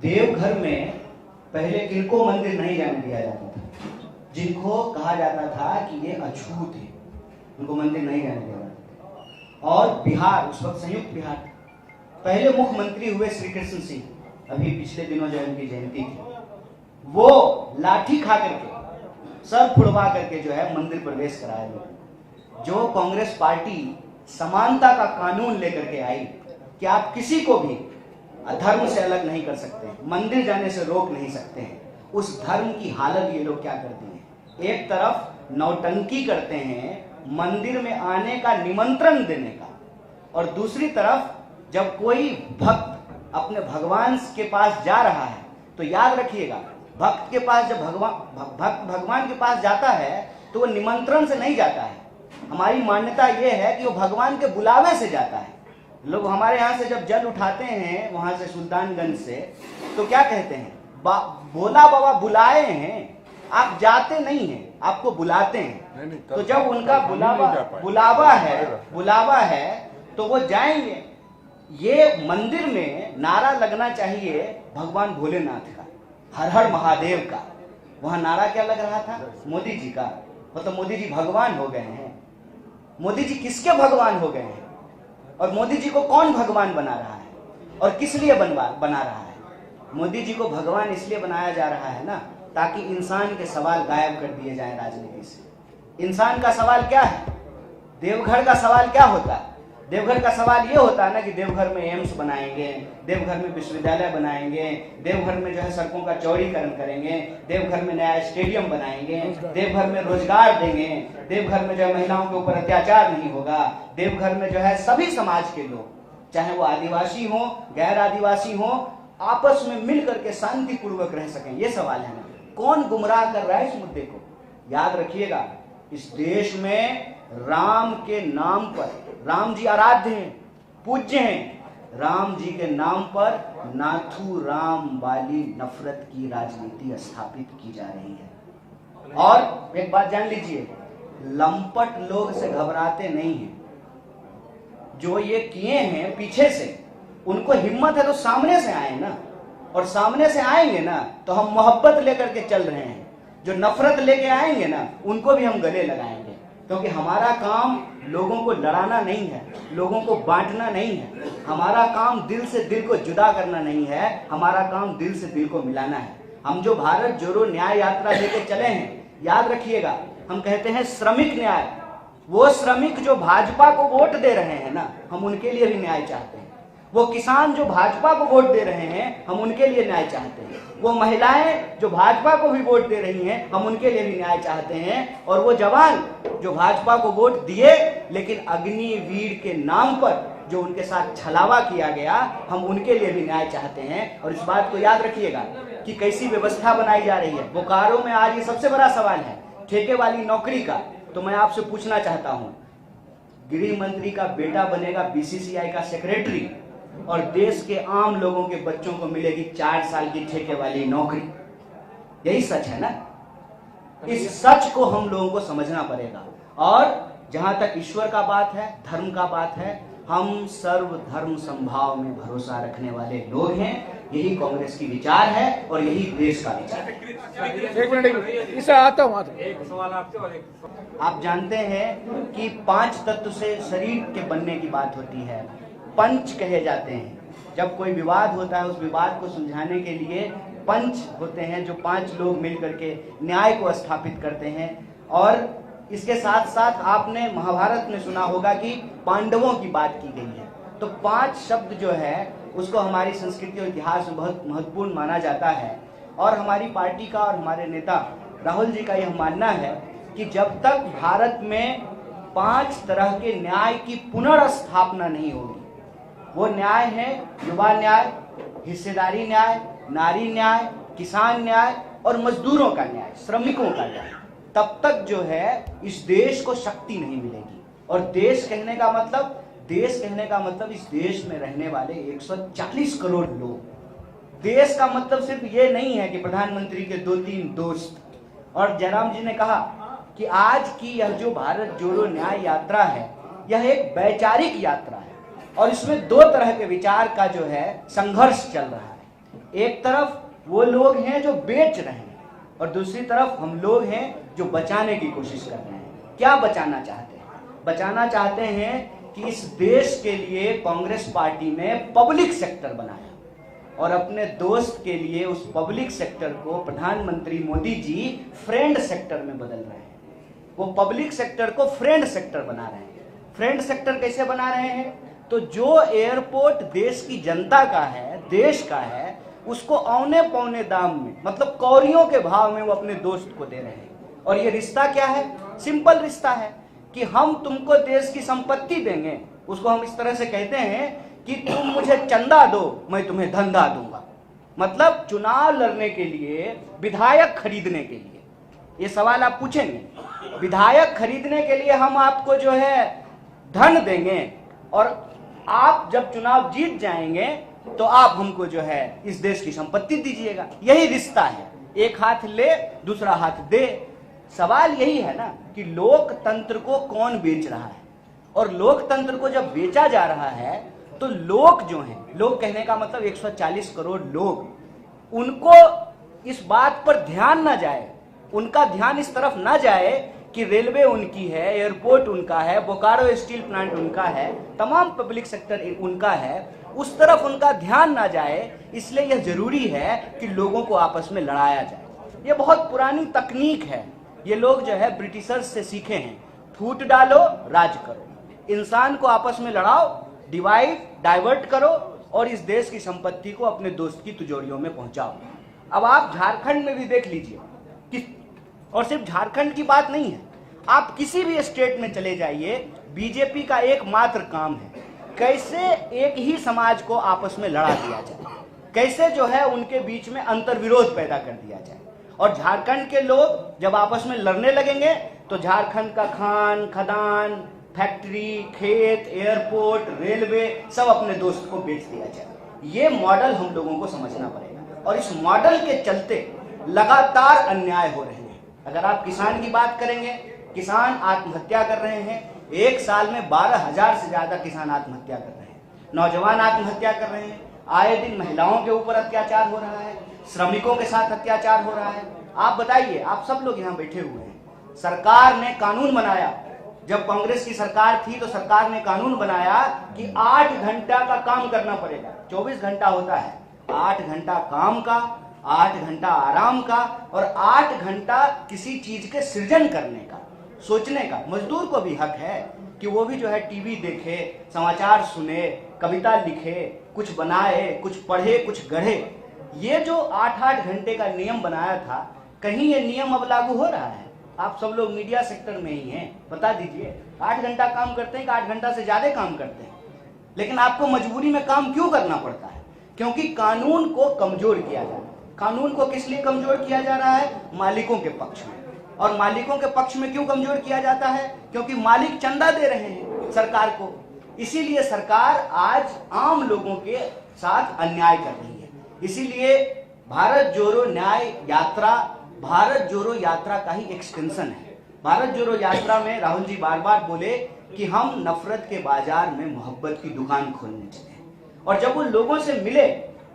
देवघर में पहले किनको मंदिर नहीं जाने दिया जाता था, जिनको कहा जाता था कि ये अछूत है, उनको मंदिर नहीं जाने दिया जाता था। और बिहार, उस वक्त संयुक्त बिहार, पहले मुख्यमंत्री हुए श्री कृष्ण सिंह, अभी पिछले दिनों जो उनकी जयंती थी, वो लाठी खा करके, सर फुड़वा करके जो है मंदिर प्रवेश कराया गया। जो कांग्रेस पार्टी समानता का कानून लेकर के आई कि आप किसी को भी धर्म से अलग नहीं कर सकते, मंदिर जाने से रोक नहीं सकते हैं, उस धर्म की हालत ये लोग क्या करते हैं, एक तरफ नौटंकी करते हैं मंदिर में आने का निमंत्रण देने का, और दूसरी तरफ जब कोई भक्त अपने भगवान के पास जा रहा है तो याद रखिएगा, भक्त के पास जब भगवान के पास जाता है तो वो निमंत्रण से नहीं जाता है। हमारी मान्यता ये है कि वो भगवान के बुलावे से जाता है। लोग हमारे यहाँ से जब जल उठाते हैं वहां से सुल्तानगंज से, तो क्या कहते हैं, भोला बाबा बुलाए हैं, आप जाते नहीं हैं, आपको बुलाते हैं। तो जब उनका बुलावा है तो वो जाएंगे। ये मंदिर में नारा लगना चाहिए भगवान भोलेनाथ का, हर हर महादेव का। वहां नारा क्या लग रहा था, मोदी जी का। मतलब मोदी जी भगवान हो गए हैं। मोदी जी किसके भगवान हो गए हैं, और मोदी जी को कौन भगवान बना रहा है, और किस लिए बना रहा है? मोदी जी को भगवान इसलिए बनाया जा रहा है ना, ताकि इंसान के सवाल गायब कर दिए जाएं राजनीति से। इंसान का सवाल क्या है? देवघर का सवाल क्या होता है? देवघर का सवाल ये होता है ना कि देवघर में एम्स बनाएंगे, देवघर में विश्वविद्यालय बनाएंगे, देवघर में जो है सड़कों का चौड़ीकरण करेंगे, देवघर में नया स्टेडियम बनाएंगे, देवघर में रोजगार देंगे, देवघर में जो है महिलाओं के ऊपर अत्याचार नहीं होगा, देवघर में जो है सभी समाज के लोग, चाहे वो आदिवासी हो गैर आदिवासी हो, आपस में मिल करके शांतिपूर्वक रह सकें। ये सवाल है ना। कौन गुमराह कर रहा है इस मुद्दे को? याद रखिएगा, इस देश में राम के नाम पर, राम जी आराध्य हैं, पूज्य हैं, राम जी के नाम पर नाथू राम वाली नफरत की राजनीति स्थापित की जा रही है। और एक बात जान लीजिए, लंपट लोग से घबराते नहीं हैं। जो ये किए हैं पीछे से, उनको हिम्मत है तो सामने से आए ना, और सामने से आएंगे ना तो हम मोहब्बत लेकर के चल रहे हैं। जो नफरत लेके आएंगे ना, उनको भी हम गले लगाएंगे, क्योंकि हमारा काम लोगों को लड़ाना नहीं है, लोगों को बांटना नहीं है। हमारा काम दिल से दिल को जुदा करना नहीं है, हमारा काम दिल से दिल को मिलाना है। हम जो भारत जोड़ो न्याय यात्रा लेके चले हैं, याद रखिएगा, हम कहते हैं श्रमिक न्याय। वो श्रमिक जो भाजपा को वोट दे रहे हैं ना, हम उनके लिए भी न्याय चाहते हैं। वो किसान जो भाजपा को वोट दे रहे हैं, हम उनके लिए न्याय चाहते हैं। वो महिलाएं जो भाजपा को भी वोट दे रही हैं, हम उनके लिए भी न्याय चाहते हैं। और वो जवान जो भाजपा को वोट दिए लेकिन अग्निवीर के नाम पर जो उनके साथ छलावा किया गया, हम उनके लिए भी न्याय चाहते हैं। और इस बात को याद रखिएगा कि कैसी व्यवस्था बनाई जा रही है। बोकारो में आज ये सबसे बड़ा सवाल है, ठेके वाली नौकरी का। तो मैं आपसे पूछना चाहता हूं, गृह मंत्री का बेटा बनेगा बीसीसीआई का सेक्रेटरी, और देश के आम लोगों के बच्चों को मिलेगी 4 साल की ठेके वाली नौकरी। यही सच है ना। इस सच को हम लोगों को समझना पड़ेगा। और जहां तक ईश्वर का बात है, धर्म का बात है, हम सर्वधर्म संभाव में भरोसा रखने वाले लोग हैं। यही कांग्रेस की विचार है और यही देश का विचार है। एक मिनट, इसे आता हूँ। एक सवाल आपसे और एक, आप जानते हैं कि 5 तत्व से शरीर के बनने की बात होती है, पंच कहे जाते हैं। जब कोई विवाद होता है, उस विवाद को सुलझाने के लिए पंच होते हैं, जो 5 लोग मिलकर के न्याय को स्थापित करते हैं। और इसके साथ साथ आपने महाभारत में सुना होगा कि पांडवों की बात की गई है। तो 5 शब्द जो है उसको हमारी संस्कृति और इतिहास में बहुत महत्वपूर्ण माना जाता है। और हमारी पार्टी का और हमारे नेता राहुल जी का यह मानना है कि जब तक भारत में 5 तरह के न्याय की पुनर्स्थापना नहीं होगी, वो न्याय है युवा न्याय, हिस्सेदारी न्याय, नारी न्याय, किसान न्याय और मजदूरों का न्याय, श्रमिकों का न्याय, तब तक जो है इस देश को शक्ति नहीं मिलेगी। और देश कहने का मतलब इस देश में रहने वाले 140 करोड़ लोग। देश का मतलब सिर्फ ये नहीं है कि प्रधानमंत्री के 2-3 दोस्त। और जयराम जी ने कहा कि आज की यह जो भारत जोड़ो न्याय यात्रा है, यह एक वैचारिक यात्रा है, और इसमें 2 तरह के विचार का जो है संघर्ष चल रहा है। एक तरफ वो लोग हैं जो बेच रहे हैं और दूसरी तरफ हम लोग हैं जो बचाने की कोशिश कर रहे हैं। क्या बचाना चाहते हैं? बचाना चाहते हैं कि इस देश के लिए कांग्रेस पार्टी ने पब्लिक सेक्टर बनाया और अपने दोस्त के लिए उस पब्लिक सेक्टर को प्रधानमंत्री मोदी जी फ्रेंड सेक्टर में बदल रहे हैं। वो पब्लिक सेक्टर को फ्रेंड सेक्टर बना रहे हैं। फ्रेंड सेक्टर कैसे बना रहे हैं? तो जो एयरपोर्ट देश की जनता का है, देश का है, उसको औने पौने दाम में, मतलब कौड़ियों के भाव में वो अपने दोस्त को दे रहे हैं। और ये रिश्ता क्या है? सिंपल रिश्ता है कि हम तुमको देश की संपत्ति देंगे। उसको हम इस तरह से कहते हैं कि तुम मुझे चंदा दो, मैं तुम्हें धंधा दूंगा। मतलब चुनाव लड़ने के लिए, विधायक खरीदने के लिए, ये सवाल आप पूछेंगे, विधायक खरीदने के लिए हम आपको जो है धन देंगे और आप जब चुनाव जीत जाएंगे तो आप हमको जो है इस देश की संपत्ति दीजिएगा। यही रिश्ता है, एक हाथ ले दूसरा हाथ दे। सवाल यही है ना कि लोकतंत्र को कौन बेच रहा है, और लोकतंत्र को जब बेचा जा रहा है तो लोग जो हैं, लोग कहने का मतलब 140 करोड़ लोग, उनको इस बात पर ध्यान ना जाए, उनका ध्यान इस तरफ ना जाए कि रेलवे उनकी है, एयरपोर्ट उनका है, बोकारो स्टील प्लांट उनका है, तमाम पब्लिक सेक्टर उनका है, उस तरफ उनका ध्यान ना जाए। इसलिए यह जरूरी है कि लोगों को आपस में लड़ाया जाए। ये बहुत पुरानी तकनीक है, ये लोग जो है ब्रिटिशर्स से सीखे हैं। फूट डालो, राज करो, इंसान को आपस में लड़ाओ, डिवाइड डाइवर्ट करो और इस देश की संपत्ति को अपने दोस्त की तिजोरियों में पहुंचाओ। अब आप झारखंड में भी देख लीजिए कि, और सिर्फ झारखंड की बात नहीं है, आप किसी भी स्टेट में चले जाइए, बीजेपी का एकमात्र काम है कैसे एक ही समाज को आपस में लड़ा दिया जाए, कैसे जो है उनके बीच में अंतर्विरोध पैदा कर दिया जाए। और झारखंड के लोग जब आपस में लड़ने लगेंगे तो झारखंड का खान खदान, फैक्ट्री, खेत, एयरपोर्ट, रेलवे सब अपने दोस्त को बेच दिया जाए। ये मॉडल हम लोगों को समझना पड़ेगा और इस मॉडल के चलते लगातार अन्याय हो रहे हैं। अगर आप किसान की बात करेंगे, किसान आत्महत्या कर रहे हैं। एक साल में 12,000 से ज्यादा किसान आत्महत्या कर रहे हैं, नौजवान आत्महत्या कर रहे हैं, आए दिन महिलाओं के ऊपर अत्याचार हो रहा है, श्रमिकों के साथ अत्याचार हो रहा है। आप बताइए, आप सब लोग यहाँ बैठे हुए हैं, सरकार ने कानून बनाया, जब कांग्रेस की सरकार थी तो सरकार ने कानून बनाया कि 8 घंटा का काम करना पड़ेगा। 24 घंटा होता है, 8 घंटा काम का, 8 घंटा आराम का और 8 घंटा किसी चीज के सृजन करने का, सोचने का। मजदूर को भी हक है कि वो भी जो है टीवी देखे, समाचार सुने, कविता लिखे, कुछ बनाए, कुछ पढ़े, कुछ गढ़े। ये जो 8-8 घंटे का नियम बनाया था, कहीं ये नियम अब लागू हो रहा है? आप सब लोग मीडिया सेक्टर में ही हैं, बता दीजिए 8 घंटा काम करते हैं कि 8 घंटा से ज्यादा काम करते हैं? लेकिन आपको मजबूरी में काम क्यों करना पड़ता है? क्योंकि कानून को कमजोर किया जा रहा है। कानून को किस लिए कमजोर किया जा रहा है? मालिकों के पक्ष में। और मालिकों के पक्ष में क्यों कमजोर किया जाता है? क्योंकि मालिक चंदा दे रहे हैं सरकार को। इसीलिए सरकार आज आम लोगों के साथ अन्याय कर रही है। इसीलिए भारत जोड़ो न्याय यात्रा भारत जोड़ो यात्रा का ही एक्सटेंशन है। भारत जोड़ो यात्रा में राहुल जी बार बार बोले कि हम नफरत के बाजार में मोहब्बत की दुकान खोलने चले, और जब वो लोगों से मिले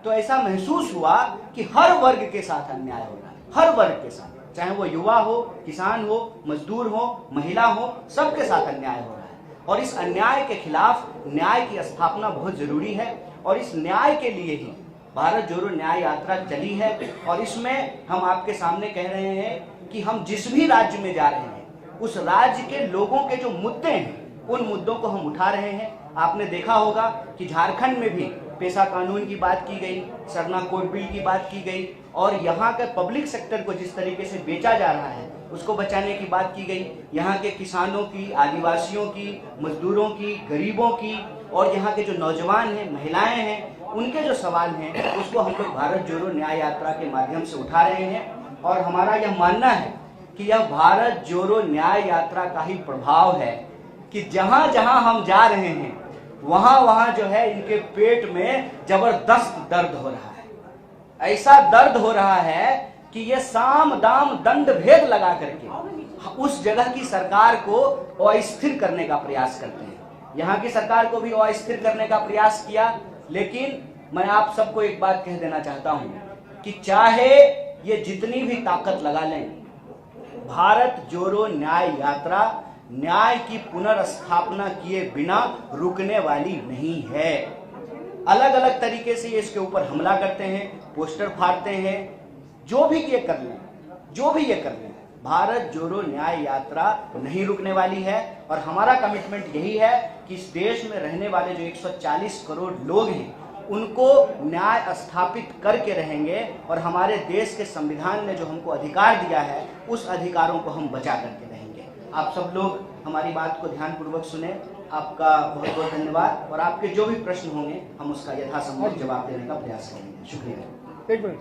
तो ऐसा महसूस हुआ कि हर वर्ग के साथ अन्याय हो रहा है, हर वर्ग के साथ, चाहे वो युवा हो, किसान हो, मजदूर हो, महिला हो, सबके साथ अन्याय हो रहा है। और इस अन्याय के खिलाफ न्याय की स्थापना बहुत जरूरी है और इस न्याय के लिए ही भारत जोड़ो न्याय यात्रा चली है। और इसमें हम आपके सामने कह रहे हैं कि हम जिस भी राज्य में जा रहे हैं उस राज्य के लोगों के जो मुद्दे हैं उन मुद्दों को हम उठा रहे हैं। आपने देखा होगा कि झारखंड में भी पेशा कानून की बात की गई, सरना कोड बिल की बात की गई और यहाँ के पब्लिक सेक्टर को जिस तरीके से बेचा जा रहा है उसको बचाने की बात की गई। यहाँ के किसानों की, आदिवासियों की, मजदूरों की, गरीबों की और यहाँ के जो नौजवान हैं, महिलाएं हैं, उनके जो सवाल हैं उसको हम लोग भारत जोड़ो न्याय यात्रा के माध्यम से उठा रहे हैं। और हमारा यह मानना है कि यह भारत जोड़ो न्याय यात्रा का ही प्रभाव है कि जहां जहां हम जा रहे हैं वहां वहां जो है इनके पेट में जबरदस्त दर्द हो रहा है। ऐसा दर्द हो रहा है कि ये साम दाम दंड भेद लगा करके उस जगह की सरकार को अस्थिर करने का प्रयास करते हैं। यहाँ की सरकार को भी अस्थिर करने का प्रयास किया, लेकिन मैं आप सबको एक बात कह देना चाहता हूं कि चाहे ये जितनी भी ताकत लगा लें, भारत जोड़ो न्याय यात्रा न्याय की पुनर्स्थापना किए बिना रुकने वाली नहीं है। अलग अलग तरीके से ये इसके ऊपर हमला करते हैं, पोस्टर फाड़ते हैं, जो भी ये कर लें, भारत जोड़ो न्याय यात्रा नहीं रुकने वाली है। और हमारा कमिटमेंट यही है कि इस देश में रहने वाले जो 140 करोड़ लोग हैं उनको न्याय स्थापित करके रहेंगे और हमारे देश के संविधान ने जो हमको अधिकार दिया है उस अधिकारों को हम बचा करके रहेंगे। आप सब लोग हमारी बात को ध्यानपूर्वक सुने। आपका बहुत बहुत धन्यवाद और आपके जो भी प्रश्न होंगे हम उसका यथासंभव जवाब देने का प्रयास करेंगे। शुक्रिया। एक मिनट।